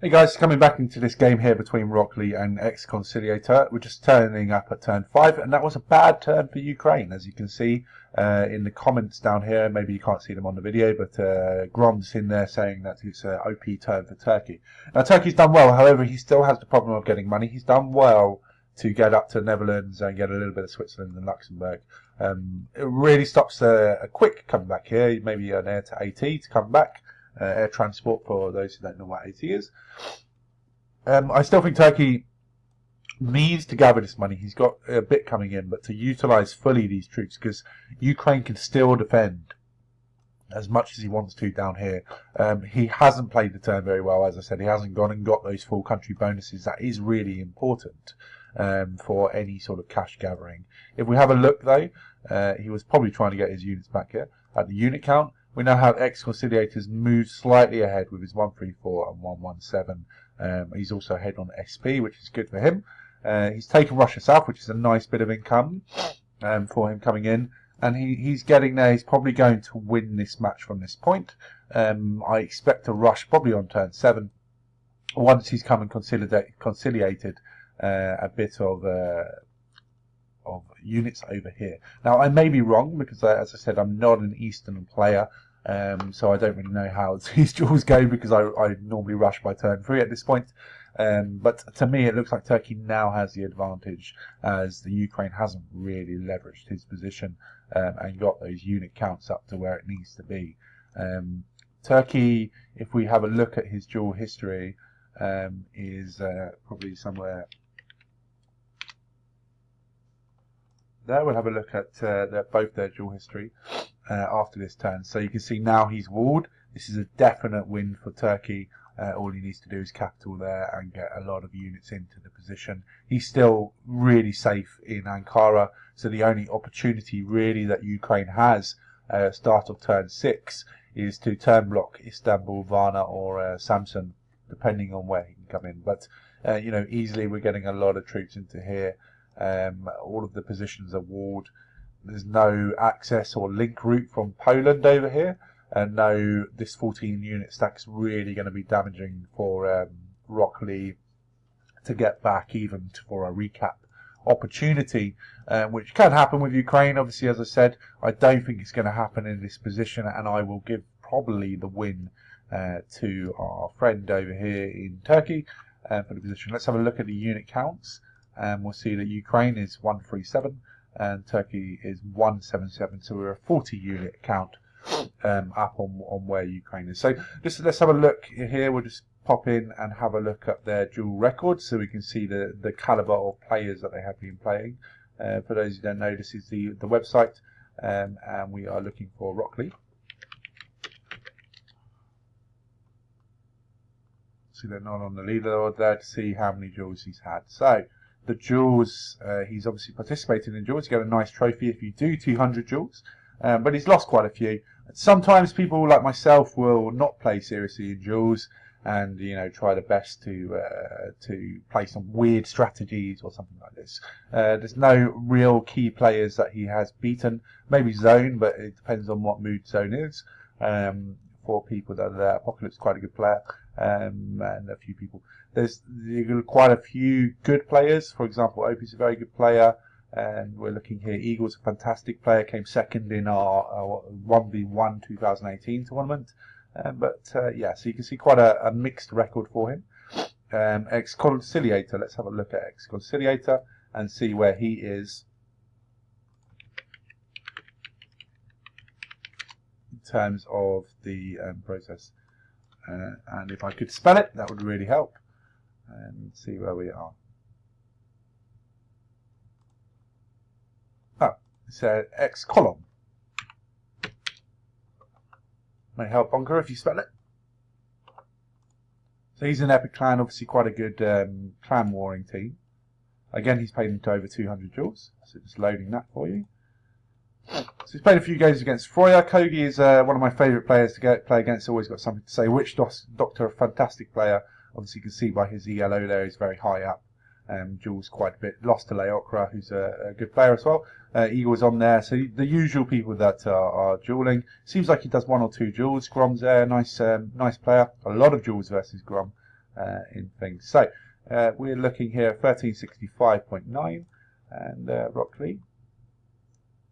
Hey guys, coming back into this game here between Lee and Xcolonistor. We're just turning up at turn 5, and that was a bad turn for Ukraine, as you can see in the comments down here. Maybe you can't see them on the video, but Grom's in there saying that it's an OP turn for Turkey. Now, Turkey's done well, however, he still has the problem of getting money. He's done well to get up to the Netherlands and get a little bit of Switzerland and Luxembourg. It really stops a quick comeback here, maybe an air to AT to come back. Air transport for those who don't know what AT is. I still think Turkey needs to gather this money. He's got a bit coming in, but to utilise fully these troops, because Ukraine can still defend as much as he wants to down here. He hasn't played the turn very well, as I said. He hasn't gone and got those full country bonuses. That is really important for any sort of cash gathering. If we have a look, though, he was probably trying to get his units back here. At the unit count, we now have Xcolonistor's moved slightly ahead with his 134 and 117. He's also ahead on SP, which is good for him. He's taken Russia South, which is a nice bit of income for him coming in. And he's getting there. He's probably going to win this match from this point. I expect a rush probably on turn 7. Once he's come and conciliated a bit of units over here. Now, I may be wrong because, as I said, I'm not an Eastern player, so I don't really know how these duels go because I normally rush by turn 3 at this point. But to me, it looks like Turkey now has the advantage, as the Ukraine hasn't really leveraged his position and got those unit counts up to where it needs to be. Turkey, if we have a look at his duel history, is probably somewhere there. We'll have a look at both their duel history after this turn. So you can see now he's walled. This is a definite win for Turkey. All he needs to do is capital there and get a lot of units into the position. He's still really safe in Ankara, so the only opportunity really that Ukraine has start of turn 6 is to turn block Istanbul, Varna or Samsun, depending on where he can come in. But easily we're getting a lot of troops into here. All of the positions are walled. There's no access or link route from Poland over here, and no, this 14 unit stack's really going to be damaging for Lee to get back, even for a recap opportunity, which can happen with Ukraine. Obviously, as I said, I don't think it's going to happen in this position, and I will give probably the win to our friend over here in Turkey for the position. Let's have a look at the unit counts. We'll see that Ukraine is 137 and Turkey is 177, so we're a 40 unit count up on where Ukraine is. So let's have a look here. We'll just pop in and have a look at their dual records so we can see the caliber of players that they have been playing. For those who don't know, this is the website, and we are looking for Lee. See, they're not on the leaderboard there to see how many duels he's had. So the duels, he's obviously participated in duels. You get a nice trophy if you do 200 duels, but he's lost quite a few. Sometimes people like myself will not play seriously in duels and try the best to play some weird strategies or something like this. There's no real key players that he has beaten. Maybe Zone, but it depends on what mood Zone is. For people that are there, Apocalypse is quite a good player, and a few people. There's quite a few good players. For example, Opie's a very good player, and we're looking here. Eagle's a fantastic player, came second in our 1v1 2018 tournament. Yeah, so you can see quite a mixed record for him. Xcolonistor, let's have a look at Xcolonistor and see where he is in terms of the process. And if I could spell it, that would really help. And see where we are. Oh, it's Xcolon. May help Bonker if you spell it. So he's an epic clan, obviously quite a good clan warring team. Again, he's played into over 200 duels, so just loading that for you. So he's played a few games against Froya. Kogi is one of my favourite players to play against. Always got something to say. Witch Doctor, a fantastic player. Obviously, you can see by his ELO there, he's very high up. Duels quite a bit. Lost to Leokra, who's a good player as well. Eagle's on there. So the usual people that are dueling. Seems like he does 1 or 2 duels. Grom's there, nice player. A lot of duels versus Grom. in things. So we're looking here 1365.9, and Rockley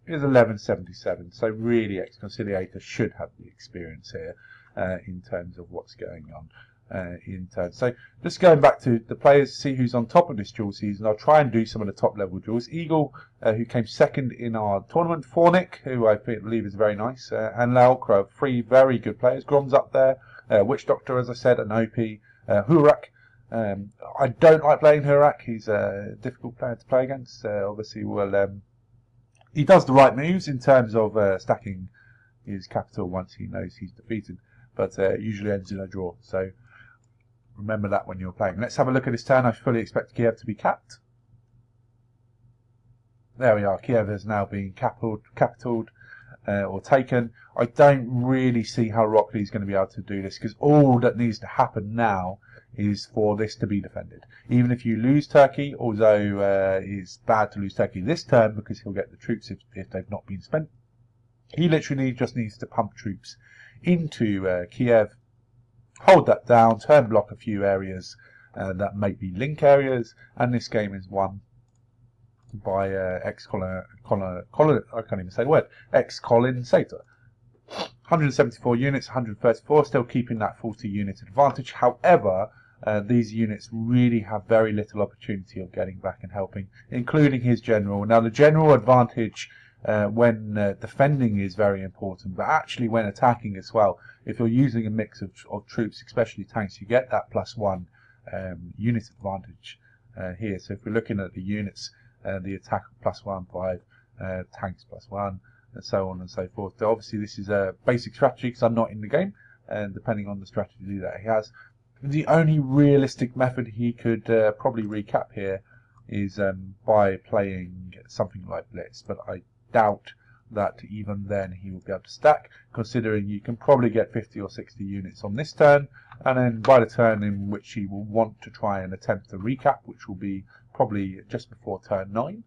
is 1177. So really, Xcolonistor should have the experience here in terms of what's going on. In turn. So just going back to the players, see who's on top of this duel season. I'll try and do some of the top level duels. Eagle, who came second in our tournament. Fornick, who I believe is very nice. And Laokra, 3 very good players. Grom's up there. Witch Doctor, as I said, and OP. Hurak. I don't like playing Hurak. He's a difficult player to play against. Obviously, he does the right moves in terms of stacking his capital once he knows he's defeated. But usually ends in a draw. So remember that when you're playing. Let's have a look at his turn. I fully expect Kiev to be capped. There we are. Kiev has now been capitaled or taken. I don't really see how Rockley is going to be able to do this, because all that needs to happen now is for this to be defended. Even if you lose Turkey, although it's bad to lose Turkey this turn because he'll get the troops if they've not been spent. He literally just needs to pump troops into Kiev, hold that down, turn block a few areas that may be link areas, and this game is won by Xcolonistor. I can't even say the word. Xcolonistor. 174 units, 134, still keeping that 40 unit advantage. However, these units really have very little opportunity of getting back and helping, including his general. Now, the general advantage when defending is very important, but actually when attacking as well, if you're using a mix of troops, especially tanks, you get that +1 unit advantage here. So if we're looking at the units, the attack +1, 5, tanks +1, and so on and so forth. So obviously this is a basic strategy because I'm not in the game, and depending on the strategy that he has, the only realistic method he could probably recap here is by playing something like Blitz, but I doubt that even then he will be able to stack, considering you can probably get 50 or 60 units on this turn, and then by the turn in which he will want to try and attempt the recap, which will be probably just before turn 9,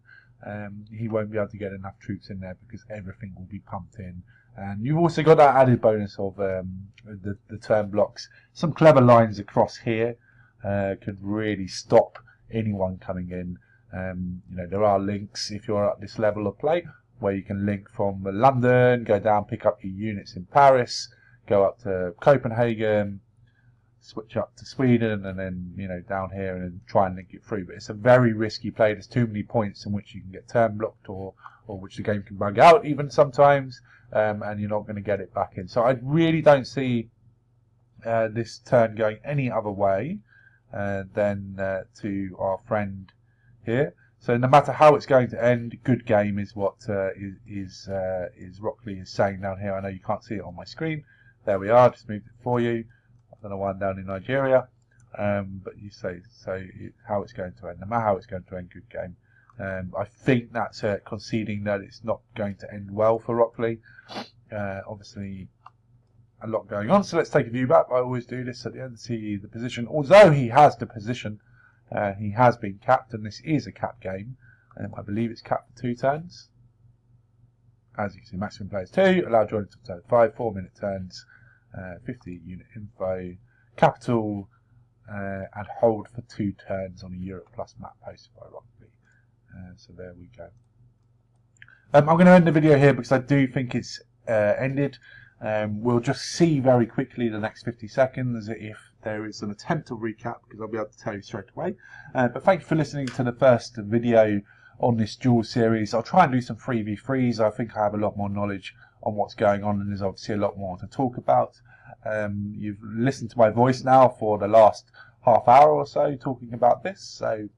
he won't be able to get enough troops in there because everything will be pumped in. And you've also got that added bonus of the turn blocks. Some clever lines across here could really stop anyone coming in. There are links if you're at this level of play, where you can link from London, go down, pick up your units in Paris, go up to Copenhagen, switch up to Sweden, and then down here and try and link it through. But it's a very risky play. There's too many points in which you can get turn blocked, or which the game can bug out even sometimes, and you're not going to get it back in. So I really don't see this turn going any other way than to our friend here. So no matter how it's going to end, good game is what is Rockley is saying down here. I know you can't see it on my screen. There we are. Just moved it for you. I don't know why I'm down in Nigeria, but you say how it's going to end. No matter how it's going to end, good game. I think that's conceding that it's not going to end well for Rockley. Obviously, a lot going on. So let's take a view back. I always do this at the end to see the position. Although he has the position. He has been capped, and this is a cap game. I believe it's capped for 2 turns. As you can see, maximum players 2, allow joining to turn 5, 4-minute turns, 50 unit info, capital, and hold for 2 turns on a Europe Plus map posted by Rockley. So there we go. I'm going to end the video here because I do think it's ended. We'll just see very quickly the next 50 seconds if there is an attempt to recap, because I'll be able to tell you straight away. But thank you for listening to the first video on this duel series. I'll try and do some 3v3s. I think I have a lot more knowledge on what's going on, and there's obviously a lot more to talk about. You've listened to my voice now for the last half hour or so talking about this, so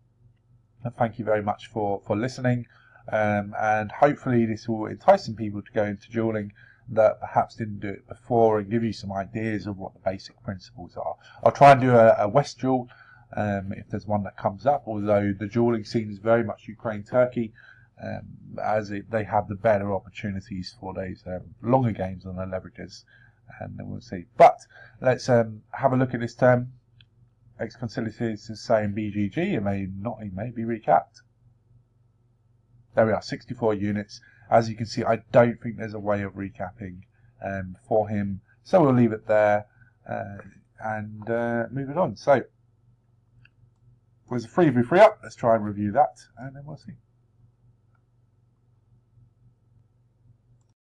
thank you very much for listening, and hopefully this will entice some people to go into dueling that perhaps didn't do it before, and give you some ideas of what the basic principles are. I'll try and do a West duel if there's one that comes up, although the dueling scene is very much Ukraine-Turkey, as they have the better opportunities for those longer games than the leverages, and then we'll see. But let's have a look at this term. Xcolonistor is saying BGG, it may be recapped. There we are, 64 units. As you can see, I don't think there's a way of recapping for him, so we'll leave it there and move it on. So there's a 3v3 up. Let's try and review that, and then we'll see.